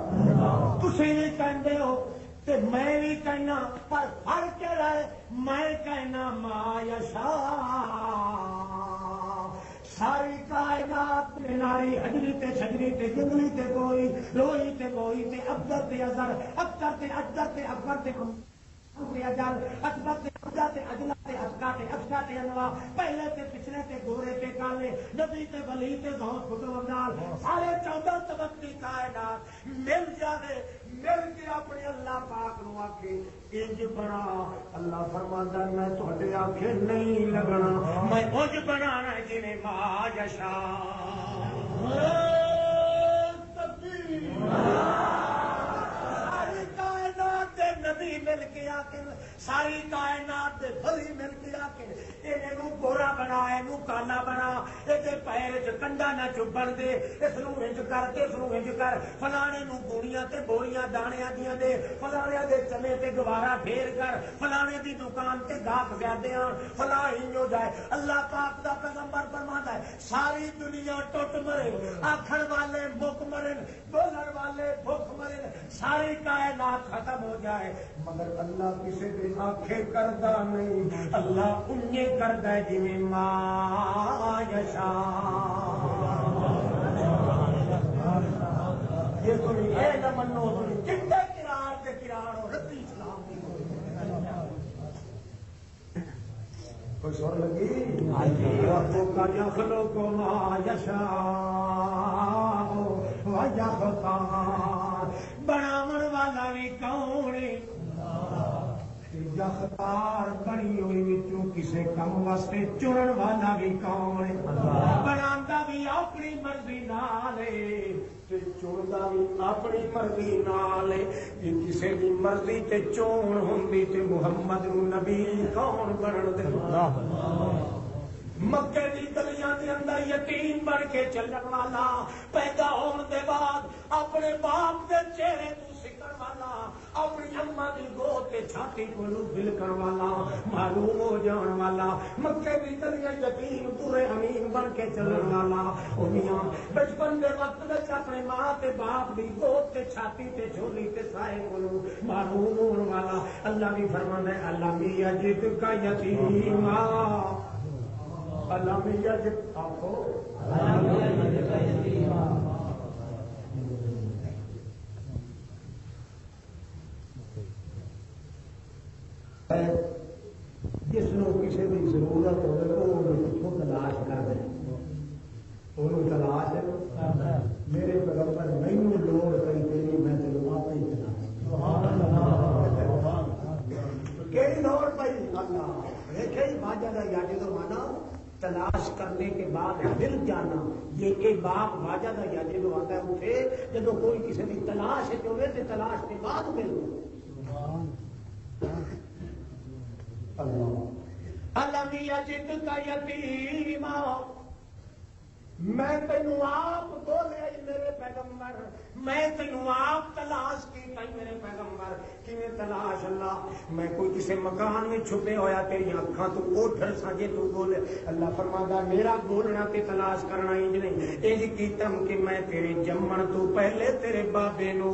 تسی بھی کہندے ہو تے میں بھی کہنا پر فرق کیڑا ہے؟ میں کہنا ما یشاء. ساری کائنات میں ناری حجری تے شجری تے جنگلی تے کوئی لوہی تے بوئی تے ابدر تے ازر اکثر تے اجدر تے اکبر تے اجل اکبر تے ابدر تے اجلا تے افکا تے افکا تے انواع پہلے تے پچھلے تے گورے تے کالے نبی تے ولی تے غوث قطب ابدال سارے 14 طبقے کائنات مل جاوے مل کے اپنے اللہ پاک نو آکھے انج بنا. اللہ فرماندا میں تہاڈے آکھے نہیں لگنا میں انج بنانا جی ما یشاء. ساری کائنات دے نبی مل کے آکے ساری کائنات دے ولی مل کے آکے اینو گورا بنا اینو کالا بنا ایدے پیر وچ کنڈا نہ چبن دے اس نو انج کر تے اس نو انج کر فلانے نو گوڑیاں تے بوریاں دانیاں دیاں دے فلانے دے چنے تے گوارا پھیر کر فلانے دی دکان تے گاہک زیادے آن فلاں ہی ہو جائے. اللہ پاک دا پیغمبر فرماتا ہے ساری دنیا ٹوٹ مرے آکھن والے مک مرن بولن والے بھوک مرن ساری کائنات ختم ہو جائے مگر اللہ کسی دے آنکھیں کردہ نہیں. اللہ انہیں کردہ ہے جی ما یشاء. یہ تو نہیں ہے نہ منو تو نہیں جنڈے کرار کے کرار ہو رتی اسلام کی کوئی سن لگی ربک یخلق ما یشاء ویختار. بناون والا بھی کون ہے؟ یختار بنی ہوئی وچوں کسے کم واسطے چنن والا بھی کون ہے؟ بناندا بھی اپنی مرضی نال ہے تے چندا بھی اپنی مرضی نال ہے. جے کسے دی مرضی تے چون ہوندی تے محمد نو نبی کون بنن دیندا؟ مکے دی گلیاں دے اندر یتیم بن کے چلن والا پیدا ہون دے بعد اپنے باپ دے چہرے تو سکن والا اپنی اماں دی گود تے چھاتی کولوں بلکن والا معلوم ہو جان والا مکے دی گلیاں یتیم پورے امین بن کے چلن والا او میاں بچپن دے وقت وچ اپنے ماں تے باپ دی گود تے چھاتی تے جھولی تے سائے کولوں معلوم ہون والا. اللہ بھی فرماندا ہے اللہ میاں جت کا یتیما اللہ میاں جب آپ کو جس نو کسی کی ضرورت ہو تلاش کر دیں تلاش میرے پیغمبر مینوں لوڑ پئی تیری میں تینوں آپ ہی تلاش کیڑی لوڑ پئی اللہ تلاش کرنے کے بعد مل جانا یہ ایک باپ واجد ہے یا جدو آتا ہے اٹھے جدو کوئی کسی کی تلاش ہے جو تے تلاش کے بعد مل علم یجد کا یتیما میں تینوں آپ بولے میرے پیغمبر میں تینوں آپ تلاش کی میرے پیغمبر کیویں تلاش اللہ میں کوئی کسی مکان میں چھپے ہویا تیری اکھاں تو اوٹھ ساجے تو بولے اللہ فرماتا میرا بولنا تے تلاش کرنا ہی نہیں انج کیتم کہ میں تیرے جمن تو پہلے تیرے بابے نو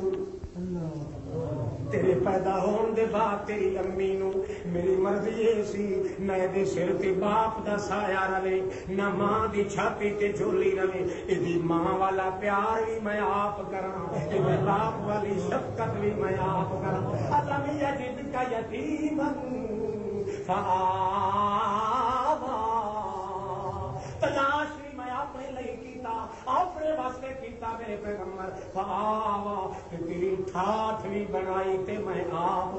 تیرے پیدا ہون دے بعد تیری امی نو میری مرضی یہ سی نہ دے سر تے باپ دا سایہ رہے نہ ماں دی چھاتی تے جھولی رہے ایدی ماں والا پیار بھی میں آپ کراں ایدی باپ والی شفقت بھی میں آپ کراں علم یجد کا یتیما فآویٰ تلاش بھی میں اپنے لئے کیتا اپنے واسطے کیتا میرے پیغمبر فآویٰ تیری ٹھاٹھ بھی بنائی تے میں آپ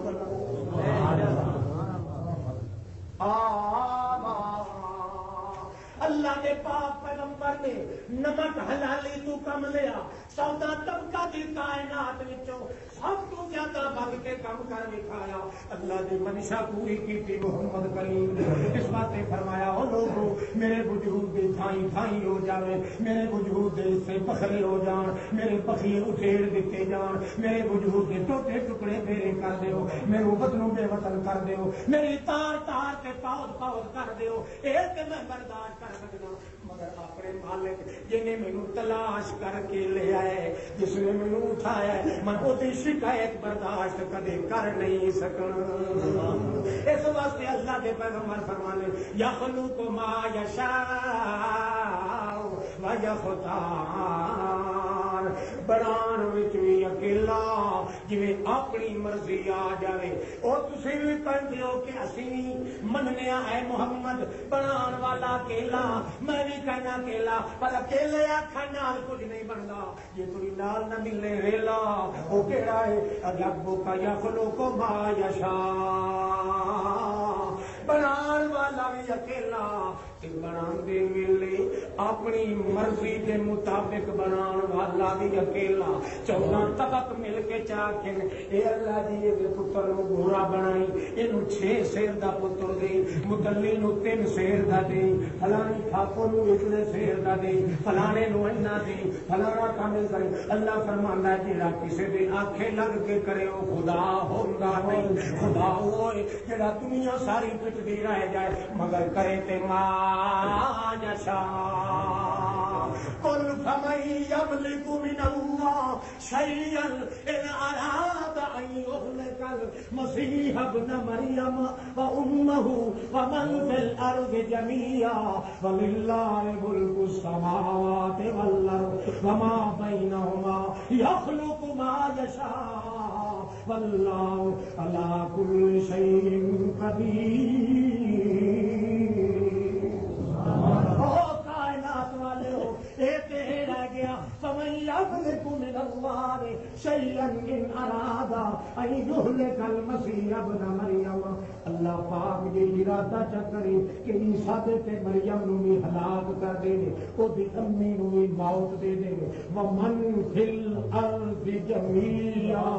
اللہ نے پاک پیغمبر نے نمک حلالی تو کم لیا سودا طبقہ دی کائنات وچوں سب تو زیادہ بھگ کے کم کر دکھایا اللہ دی منشا پوری کی محمد کریم اس بات نے فرمایا او لوگو میرے وجود دے تھائی تھائی ہو جاوے میرے وجود دے سے بخلے ہو جان میرے بخلے اٹھیڑ دیتے جان میرے وجود دے ٹوٹے ٹکڑے میرے کر دیو میرے وطنوں بے وطن کر دیو میری تار تار تے پاؤد پاؤد کر دیو اے تے میں برداشت کر سکتا مگر اپنے مالک جنہیں مینوں تلاش کر کے لے آئے جس نے مینوں اٹھایا میں وہی شکایت برداشت کدے کر نہیں سکنا اس واسطے اللہ کے پیغمبر فرمانے یخلق ما یشاء و یختار بنان وچ وی اکیلا جویں اپنی مرضی آ جائے اور تسی بھی کہندے ہو کہ اسی مننے اے محمد بنان والا اکیلا میں بھی کہنا اکیلا پر اکیلے آکھن نال کچھ نہیں بندا یہ کوئی نال نہ ملے ریلا او کیڑا ہے ربک یخلق ما یشاء بنان والا بھی اکیلا بنان دے ویلے اپنی مرضی کے مطابق بنان والا بھی اکیلا 14 طبق مل کے چاکن اے اللہ جی یہ پتر نو گھوڑا بنائی اینو 6 سیر دا پتر دے مدلی نو 3 سیر دا دے فلانی ٹھاکر نو اتنے سیر دا دے فلانے نو اینا دے فلانا کامل کرے اللہ فرماندا ہے جڑا کسے دے آنکھیں لگ کے کرے او خدا ہوندا نہیں خدا ہوئے جڑا دنیا ساری پٹ دی رہ جائے مگر کرے تے ماں قل فمن يملك من الله شيئا إن أراد أن يهلك المسيح ابن مريم وأمه ومن في الأرض جميعا ولله ملك السماوات والأرض وما بينهما يخلق ما يشاء والله على كل شيء قدير کائنات والے ہو اے رہ گیا فمن یملک من اللہ شیئا ان اراد ان یہلک المسیح ابن مریم اللہ پاک یہ ارادہ چکرے کہ عیسیٰ تے مریم نو بھی ہلاک کر دے او دی امی نو بھی موت دے دے ومن فی الارض جميعا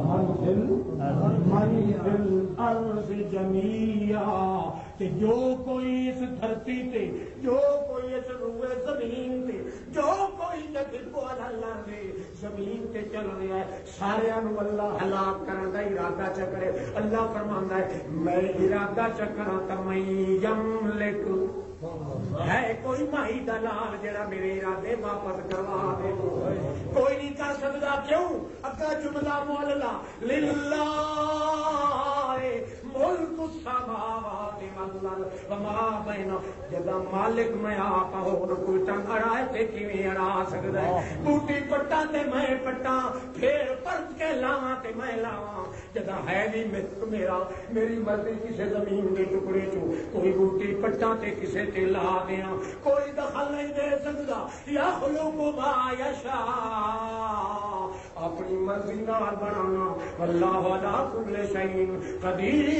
من فی الارض جميعا کہ جو کوئی اس دھرتی تے جو کوئی اس روئے زمین تے جو کوئی جگہ کو اللہ دے زمین تے چل رہا ہے سارے انو اللہ ہلاک کرنے کا ارادہ چکرے اللہ فرماندا ہے میں ارادہ چکراں تے میں یملک ہے کوئی ماہی دلال جڑا میرے ارادے واپس کروا دے کوئی نہیں کر سکتا کیوں اگا جملہ مولا للہ ملک السماوات والارض وما بینہما جدا مالک میں آپ ہوں کوئی ٹنگ اڑائے تے کیویں اڑا سکدا ہے بوٹی پٹا تے میں پٹا پھر پرت کے لاواں تے میں لاواں جدا ہے بھی میرا میری مرضی کسے زمین دے ٹکڑے چوں کوئی بوٹی پٹا تے کسے تے لا دیاں کوئی دخل نہیں دے سکدا یخلق ما یشاء اپنی مرضی نال بنانا واللہ علی کل شیء قدیر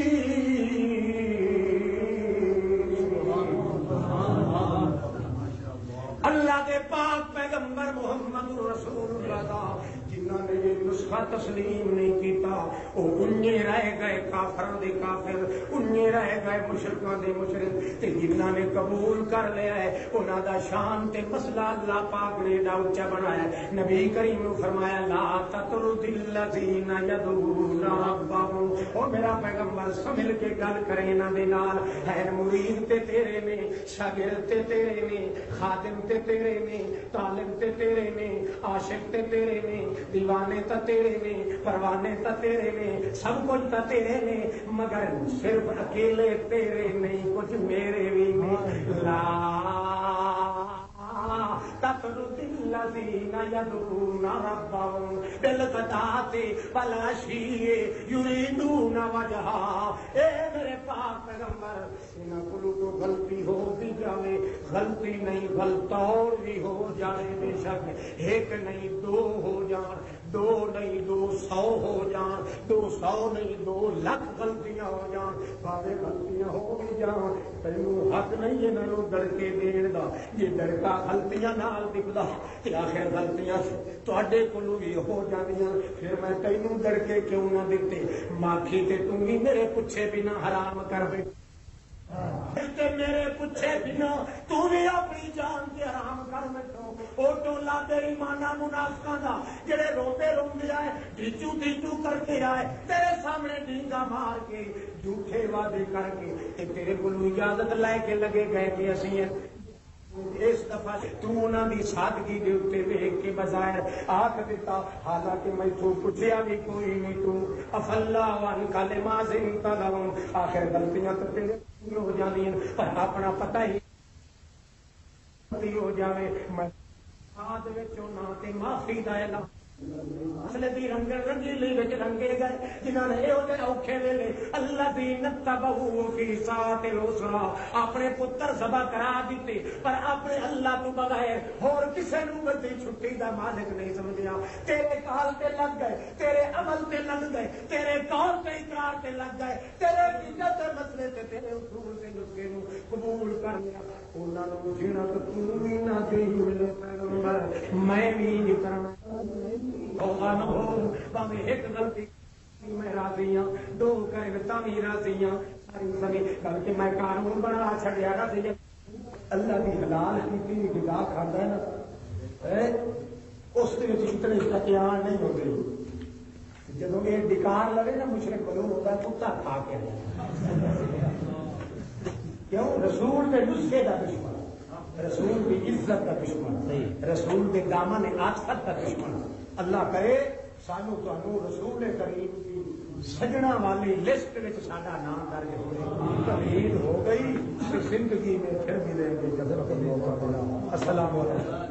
اللہ دے پاک پیغمبر محمد رسول اللہ دا جنہاں نے یہ نسخہ تسلیم نہیں کیتا وہ انجے رہ گئے کافراں دے کافر، انجے رہ گئے مشرکاں دے مشرک، تے جنہاں نے قبول کر لیا ہے انہاں دا شان تے مسئلہ اللہ پاک نے دا اونچا بنایا ہے۔ نبی کریم نے فرمایا لا تطرد الذین یدعون ربهم، او میرا پیغمبر سمجھ کے گل کرے انہاں دے نال، ہے مرید تے تیرے نے، شاگرد تے تیرے نے، خادم تے تیرے نے، طالب تے تیرے نے، عاشق تے تیرے نے، دیوانے تا تیرے نے، پروانے تا تیرے نے، سب کچھ تا تیرے نے، مگر صرف اکیلے تیرے نہیں، کچھ میرے بھی نہیں۔ لا تطرد الذین یدعون ربهم بالغداۃ والعشی یریدون وجہہ، اے میرے پاک پیغمبر انہاں کولوں تو غلطی ہو بھی جاوے، غلطی نہیں غلطور بھی ہو جائے، بے شک ایک نہیں دو ہو جان، دو نہیں 200 ہو جان، 200 نہیں 2 لاکھ غلطیاں ہو جان، بارے غلطیاں ہو بھی جان، تینوں حق نہیں انہاں نوں دڑکے دین دا، یہ دڑکا غلطیاں نال نکلا تے آخر غلطیاں تواڈے کولوں بھی ہو جاندیاں، پھر میں تینوں دڑکے کیوں نہ دتے؟ ماکھی تے توں بھی میرے پوچھے بنا حرام کر بیٹھے، میرے پوچھے بنا تو بھی اپنی جان کے حرام کر بیٹھو۔ او ٹولا دے ایمانہ منافقاں دا جڑے روندے روندے آئے ڈیچو ڈیچو کر کے آئے تیرے سامنے ڈینگا مار کے جھوٹے وعدے کر کے تے تیرے کولوں اجازت لے کے لگے گئے کہ اسی اس دفعہ تو انہاں دی سادگی دے اوتے ویکھ کے بظاہر آکھ دیتا، حالانکہ میں تو پوچھیا بھی کوئی نہیں، تو افلا وان کلمہ زنت لہم، آخر غلطیاں تو تیرے ہو جاندیاں پر اپنا پتہ ہی ہو جاوے، میں بعد وچوں نہ تے معافی دا اعلان اصل دی رنگ رنگیلی وچ رنگے گئے جنہاں نے او دے اوکھے ویلے الذین تبعوا فی ساعۃ العسرا اپنے پتر ذبح کرا دیتے، پر اپنے اللہ تو بغیر ہور کسے نوں بڑی چھٹی دا مالک نہیں سمجھیا، تیرے کال تے لگ گئے، تیرے عمل تے لگ گئے، تیرے قول تے اقرار تے لگ گئے، تیرے عقیدت تے مسئلے تے تیرے اصول تے نسخے نوں قبول کر لیا، انہاں نوں جنہاں تو تو بھی نہ دئی ملے پیغمبر میں بھی نہیں کرنا ایک غلطی میں راضی ہوں، 2 کرے تاں راضی ہوں، بلکہ میں قانون بنا چھڑیا نا سی اللہ کی حلال کی غذا کھانا ہے نا اس اتنے اتیان نہیں ہوتے، جب یہ ڈکار لگے نا مشرک بلو ہوتا ہے کتا کھا کے کیوں؟ رسول کے نسخے کا دشمن، رسول کی عزت کا دشمن، رسول کے دامن عاطفت کا دشمن۔ اللہ کرے سانو تانوں رسول کریم کی سجنا والی لسٹ میں ساڈا نام درج ہوئے، تمہید ہو گئی، زندگی میں پھر ملیں گے۔ السلام علیکم۔